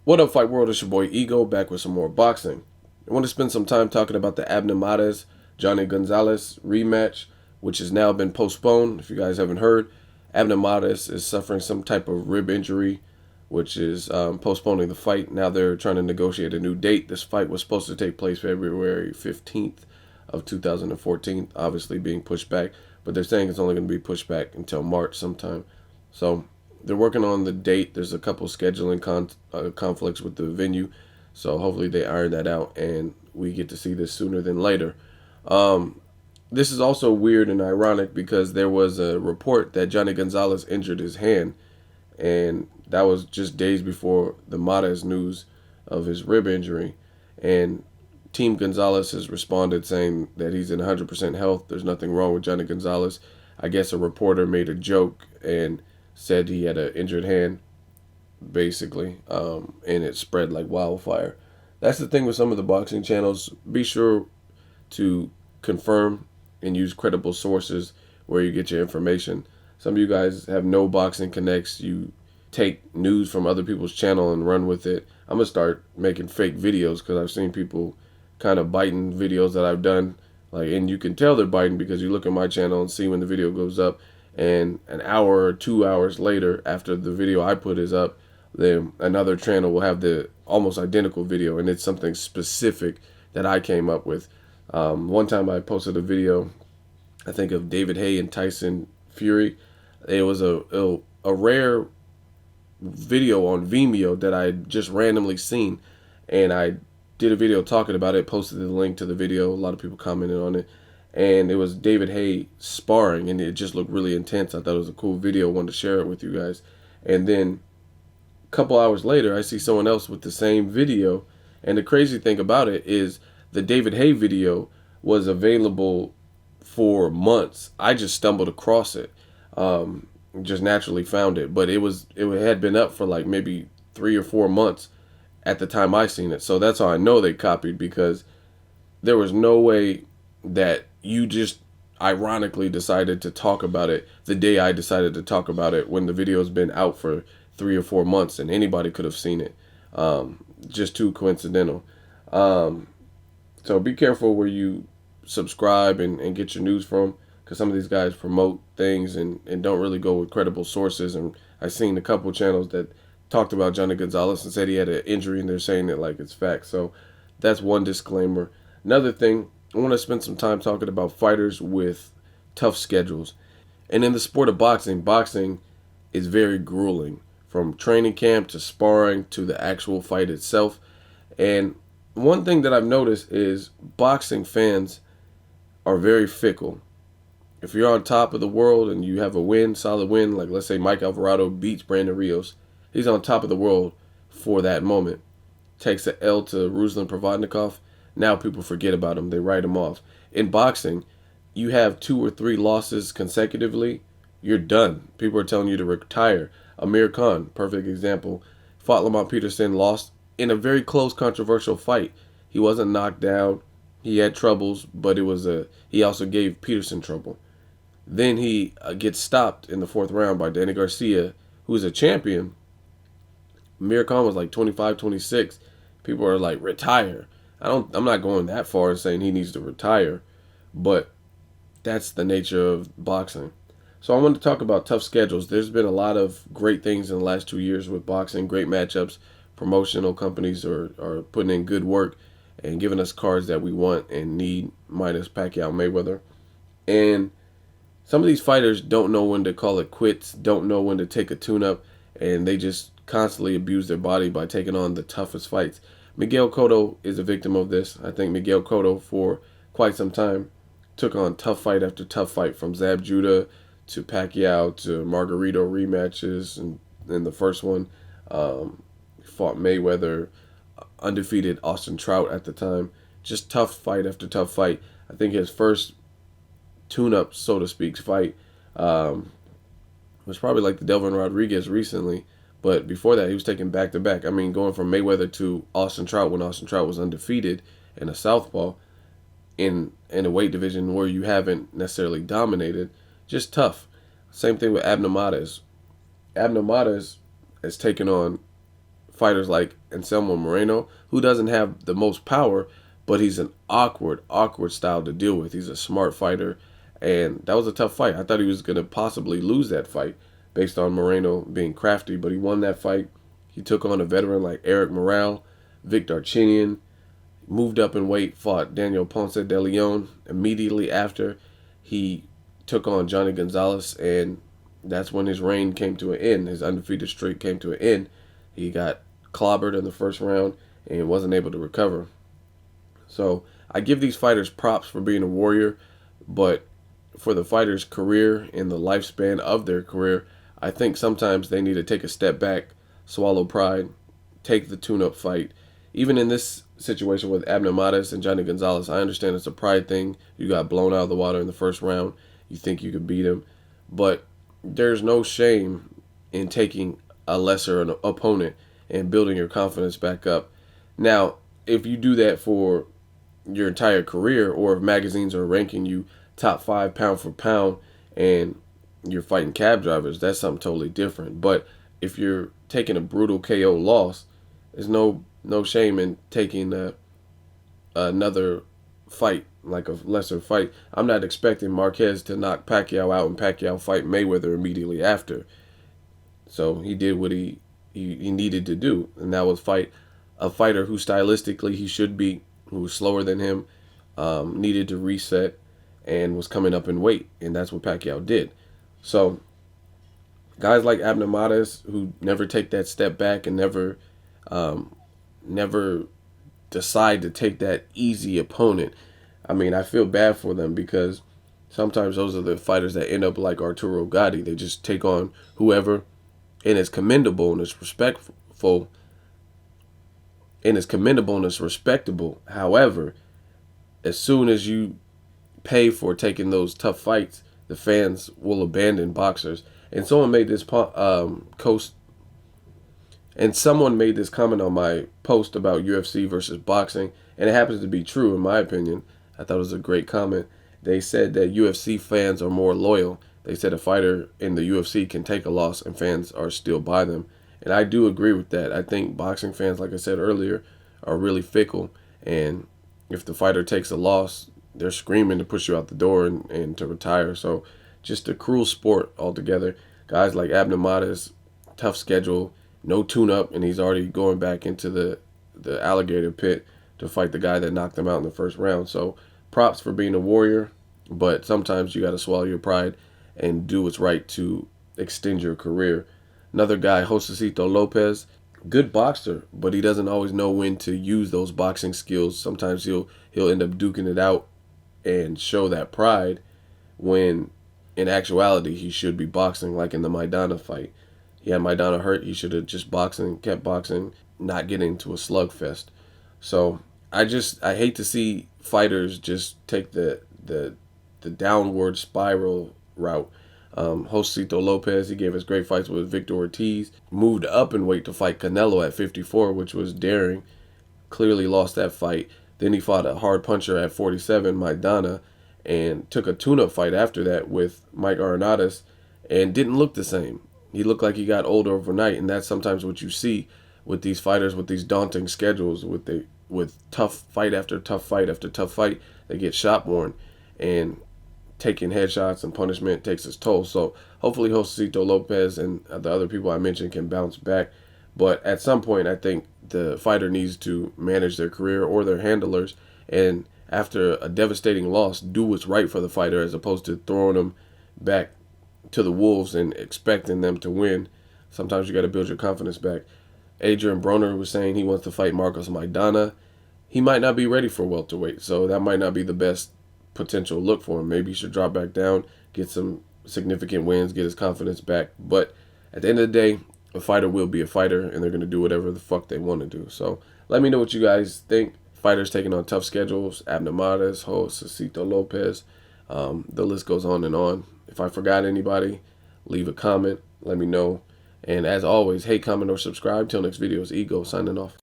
What up, Fight World? It's your boy Ego, back with some more boxing. I want to spend some time talking about the Abner Mares Johnny Gonzalez rematch, which has now been postponed. If you guys haven't heard, Abner Mares is suffering some type of rib injury, which is postponing the fight. Now they're trying to negotiate a new date. This fight was supposed to take place February 15th of 2014, obviously being pushed back, but they're saying it's only going to be pushed back until March sometime. So they're working on the date. There's a couple scheduling conflicts with the venue, so hopefully they iron that out and we get to see this sooner than later. This is also weird and ironic because there was a report that Johnny Gonzalez injured his hand, and that was just days before the Mares news of his rib injury. And Team Gonzalez has responded saying that he's in 100% health. There's nothing wrong with Johnny Gonzalez. I guess a reporter made a joke and said he had an injured hand, basically, and it spread like wildfire. That's the thing with some of the boxing channels. Be sure to confirm and use credible sources where you get your information. Some of you guys have no boxing connects. You take news from other people's channel and run with it. I'm going to start making fake videos because I've seen people kind of biting videos that I've done. And you can tell they're biting because you look at my channel and see when the video goes up, and an hour or 2 hours later after the video I put is up, then another channel will have the almost identical video, and it's something specific that I came up with. One time I posted a video, I think, of David Haye and Tyson Fury. It was a rare video on Vimeo that I just randomly seen, and I did a video talking about it, posted the link to the video. A lot of people commented on it, and it was David Haye sparring, and it just looked really intense. I thought it was a cool video. I wanted to share it with you guys. And then a couple hours later, I see someone else with the same video, and the crazy thing about it is the David Haye video was available for months. I just stumbled across it, just naturally found it, but it had been up for like maybe 3 or 4 months at the time I seen it. So that's how I know they copied, because there was no way that you just ironically decided to talk about it the day I decided to talk about it, when the video's been out for 3 or 4 months and anybody could have seen it. Just too coincidental. So be careful where you subscribe and get your news from, because some of these guys promote things and don't really go with credible sources. And I've seen a couple channels that talked about Johnny Gonzalez and said he had an injury, and they're saying it like it's fact. So that's one disclaimer. Another thing, I want to spend some time talking about fighters with tough schedules. And in the sport of boxing, boxing is very grueling, from training camp to sparring to the actual fight itself. And one thing that I've noticed is boxing fans are very fickle. If you're on top of the world and you have a win, solid win, like let's say Mike Alvarado beats Brandon Rios, he's on top of the world for that moment. Takes an L to Ruslan Provodnikov. Now people forget about him. They write him off. In boxing, you have 2 or 3 losses consecutively, you're done. People are telling you to retire. Amir Khan, perfect example, fought Lamont Peterson, lost in a very close, controversial fight. He wasn't knocked down. He had troubles, but he also gave Peterson trouble. Then he gets stopped in the 4th round by Danny Garcia, who is a champion. Amir Khan was like 25, 26. People are like, retire. I'm not going that far and saying he needs to retire, but that's the nature of boxing. So I want to talk about tough schedules. There's been a lot of great things in the last 2 years with boxing, great matchups. Promotional companies are putting in good work and giving us cards that we want and need, minus Pacquiao Mayweather. And some of these fighters don't know when to call it quits, don't know when to take a tune-up, and they just constantly abuse their body by taking on the toughest fights. Miguel Cotto is a victim of this. I think Miguel Cotto, for quite some time, took on tough fight after tough fight, from Zab Judah to Pacquiao to Margarito rematches. And in the first one, fought Mayweather, undefeated Austin Trout at the time. Just tough fight after tough fight. I think his first tune-up, so to speak, fight was probably like the Delvin Rodriguez recently. But before that, he was taking back-to-back. I mean, going from Mayweather to Austin Trout when Austin Trout was undefeated in a southpaw in a weight division where you haven't necessarily dominated. Just tough. Same thing with Abner Mares. Abner Mares has taken on fighters like Anselmo Moreno, who doesn't have the most power, but he's an awkward style to deal with. He's a smart fighter, and that was a tough fight. I thought he was going to possibly lose that fight based on Moreno being crafty, but he won that fight. He took on a veteran like Eric Morale, Vic Darchinyan, moved up in weight, fought Daniel Ponce de Leon. Immediately after, he took on Johnny Gonzalez, and that's when his reign came to an end. His undefeated streak came to an end. He got clobbered in the first round and wasn't able to recover. So I give these fighters props for being a warrior, but for the fighter's career and the lifespan of their career, I think sometimes they need to take a step back, swallow pride, take the tune-up fight. Even in this situation with Abner Mares and Johnny Gonzalez, I understand it's a pride thing. You got blown out of the water in the first round. You think you could beat him. But there's no shame in taking a lesser opponent and building your confidence back up. Now, if you do that for your entire career, or if magazines are ranking you top 5 pound for pound and you're fighting cab drivers, that's something totally different. But if you're taking a brutal KO loss, there's no shame in taking another fight, like a lesser fight. I'm not expecting Marquez to knock Pacquiao out and Pacquiao fight Mayweather immediately after. So he did what he needed to do, and that was fight a fighter who stylistically he should be, who was slower than him, needed to reset, and was coming up in weight, and that's what Pacquiao did. So guys like Abner Mares, who never take that step back and never decide to take that easy opponent. I mean, I feel bad for them, because sometimes those are the fighters that end up like Arturo Gatti. They just take on whoever, and it's commendable and it's respectful and it's commendable and it's respectable. However, as soon as you pay for taking those tough fights, the fans will abandon boxers. And someone made this someone made this comment on my post about UFC versus boxing, and it happens to be true in my opinion. I thought it was a great comment. They said that UFC fans are more loyal. They said a fighter in the UFC can take a loss and fans are still by them. And I do agree with that. I think boxing fans, like I said earlier, are really fickle. And if the fighter takes a loss, they're screaming to push you out the door and to retire. So just a cruel sport altogether. Guys like Abner Mares, tough schedule, no tune-up, and he's already going back into the alligator pit to fight the guy that knocked him out in the first round. So props for being a warrior, but sometimes you got to swallow your pride and do what's right to extend your career. Another guy, Josesito Lopez, good boxer, but he doesn't always know when to use those boxing skills. Sometimes he'll end up duking it out and show that pride when in actuality he should be boxing, like in the Maidana fight. He had Maidana hurt. He should have just kept boxing, not getting into a slugfest. So I hate to see fighters just take the downward spiral route. Josesito Lopez, he gave us great fights with Victor Ortiz, moved up in weight to fight Canelo at 54, which was daring. Clearly lost that fight. Then he fought a hard puncher at 47, Maidana, and took a tune-up fight after that with Mike Arenadas, and didn't look the same. He looked like he got older overnight, and that's sometimes what you see with these fighters with these daunting schedules, with tough fight after tough fight after tough fight. They get shot-worn, and taking headshots and punishment takes its toll. So hopefully Josesito Lopez and the other people I mentioned can bounce back. But at some point, I think the fighter needs to manage their career, or their handlers, and after a devastating loss, do what's right for the fighter, as opposed to throwing them back to the wolves and expecting them to win. Sometimes you got to build your confidence back. Adrian Broner was saying he wants to fight Marcos Maidana. He might not be ready for welterweight, so that might not be the best potential look for him. Maybe he should drop back down, get some significant wins, get his confidence back. But at the end of the day, a fighter will be a fighter, and they're going to do whatever the fuck they want to do. So let me know what you guys think. Fighters taking on tough schedules, Abner Mares, Josesito Lopez. The list goes on and on. If I forgot anybody, leave a comment. Let me know. And as always, hate, comment, or subscribe. Till next video, it's Ego signing off.